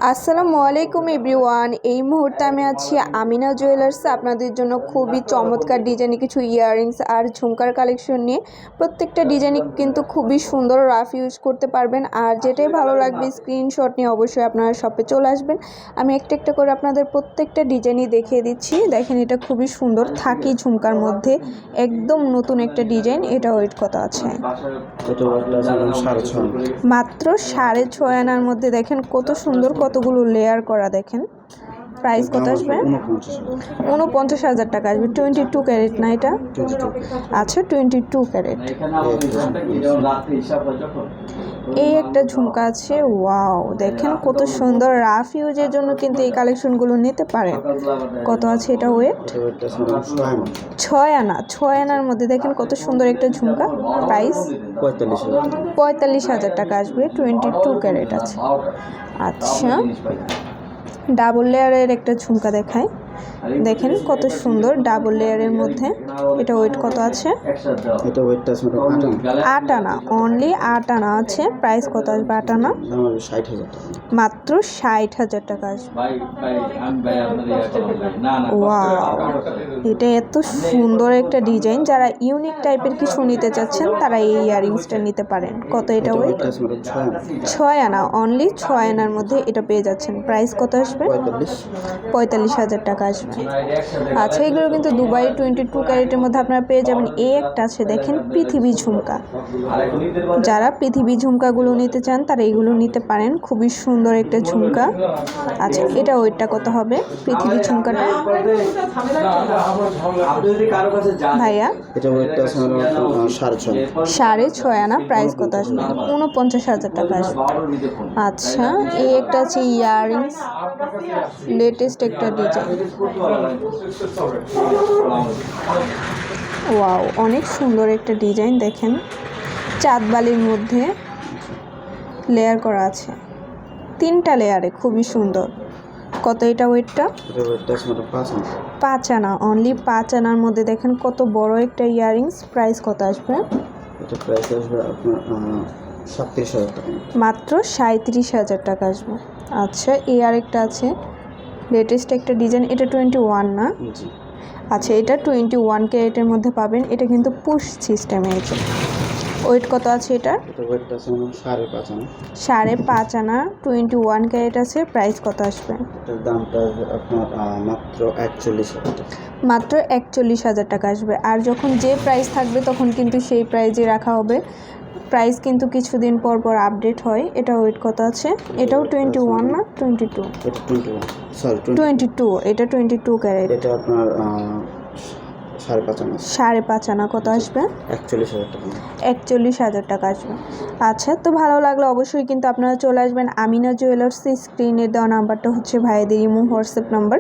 আসসালামু আলাইকুম এভরিওয়ান। এই মুহূর্তে আমি আছি আমিনা জুয়েলার্সে আপনাদের জন্য খুবই চমৎকার ডিজাইনে কিছু ইয়াররিংস আর ঝুমকার কালেকশন নিয়ে। প্রত্যেকটা ডিজাইনই কিন্তু খুবই সুন্দর, রাফ ইউজ করতে পারবেন। আর যেটাই ভালো লাগবে স্ক্রিনশট নিয়ে অবশ্যই আপনারা শপে চলে আসবেন। আমি একটা একটা করে আপনাদের প্রত্যেকটা ডিজাইনই দেখিয়ে দিচ্ছি। দেখেন, এটা খুবই সুন্দর থাকি ঝুমকার মধ্যে, একদম নতুন একটা ডিজাইন। এটা ওয়েট কত আছে? মাত্র 6.5 আনার মধ্যে। দেখেন কত সুন্দর, কতগুলো লেয়ার করা। দেখেন প্রাইস কত আসবে? 49,000 টাকা আসবে। 22 ক্যারেট না এটা? আচ্ছা, 22 ক্যারেট। এই একটা ঝুমকা আছে, ওয়াও! দেখেন কত সুন্দর, রাফ ইউজের জন্য কিন্তু এই কালেকশনগুলো নিতে পারেন। কত আছে এটা ওয়েট? 6 আনা। 6 আনার মধ্যে দেখেন কত সুন্দর একটা ঝুমকা। প্রাইস 45,000 টাকা আসবে। 22 ক্যারেট আছে। আচ্ছা, ডাবল লেয়ারের একটা ঝুমকা দেখায়। দেখেন কত সুন্দর, ডাবল লেয়ারের মধ্যে। এটা ওয়েট কত আছে? এটা ওয়েটটা আছে 8 আনা। অনলি 8 আনা আছে। প্রাইস কত আসবে 8 আনা? 60,000 টাকা। মাত্র 60,000 টাকা আসবে। ওয়াও! এটা এত সুন্দর একটা ডিজাইন। যারা ইউনিক টাইপের কিছু নিতে চাচ্ছেন তারা এই ইয়াররিংসটা নিতে পারেন। কত এটা ওয়েট? 6 আনা। অনলি 6 আনার মধ্যে এটা পেয়ে যাচ্ছেন। প্রাইস কত আসবে? 45,000 টাকা আসবে। আচ্ছা, এগুলো কিন্তু দুবাই 22 ক্যারেটের মধ্যে আপনারা পেয়ে যাবেন। এই একটা আছে, দেখেন পৃথিবী ঝুমকা। যারা পৃথিবী ঝুমকাগুলো নিতে চান তারা এগুলো নিতে পারেন। খুবই সুন্দর একটা ঝুমকা। আচ্ছা, এটা ওয়েটটা কত হবে পৃথিবী ঝুমকাটা ভাইয়া? এটা ওয়েটটা আছে 6.5। 6.5 আনা। প্রাইস কত আসবে? 49,000 টাকা আসবে। আচ্ছা, এই একটা আছে ইয়াররিংস, লেটেস্ট একটা ডিজাইন। ওয়াও, অনেক সুন্দর একটা ডিজাইন। দেখেন চাঁদবালির মধ্যে লেয়ার করা আছে, 3টা লেয়ারে, খুবই সুন্দর। কত এটা ওয়েটটা? এটা ওয়েটটা আছে 5 আনা। 5 আনা। অনলি 5 আনার মধ্যে দেখেন কত বড় একটা ইয়াররিংস। প্রাইস কত আসবে? এটা প্রাইস আসবে আপনার 37,000 টাকা। মাত্র 37,000 টাকা আসবে। আচ্ছা, এই আরেকটা আছে, লেটেস্ট একটা ডিজাইন। এটা 21 না? জি। আচ্ছা, এটা 21 ক্যারেটের মধ্যে পাবেন। এটা কিন্তু পুশ সিস্টেমে আছে। ওয়েট কত আছে এটা? এটা ওয়েটটা আছে 5.5 আনা। 5.5 আনা, 21 ক্যারেট আছে। প্রাইস কত আসবে? এটার দামটা আসবে আপনার মাত্র 41,000 টাকা। মাত্র 41,000 টাকা আসবে। আর যখন যে প্রাইস থাকবে তখন কিন্তু সেই প্রাইজে রাখা হবে। প্রাইস কিন্তু কিছুদিন পর পর আপডেট হয়। এটা ওয়েট কত আছে? এটাও 21 না 22? এটা 21, সরি 22। এটা 22 ক্যারেট। এটা আপনার 5.5 আনা। 5.5 আনা। কত আসবে? 41,000 টাকা। 41,000 টাকা আসবে। আচ্ছা, তো ভালো লাগলে অবশ্যই কিন্তু আপনারা চলে আসবেন আমিনা জুয়েলার্সে। স্ক্রিনে দেওয়া নাম্বারটা হচ্ছে ভাইদের ইমো হোয়াটসঅ্যাপ নাম্বার।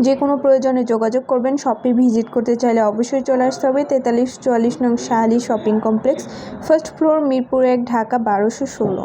যে কোনো প্রয়োজনে যোগাযোগ করবেন। শপে ভিজিট করতে চাইলে অবশ্যই চলে আসতে হবে 4344 নং Shah Ali shopping complex, first floor, Mirpur 1, Dhaka 1216।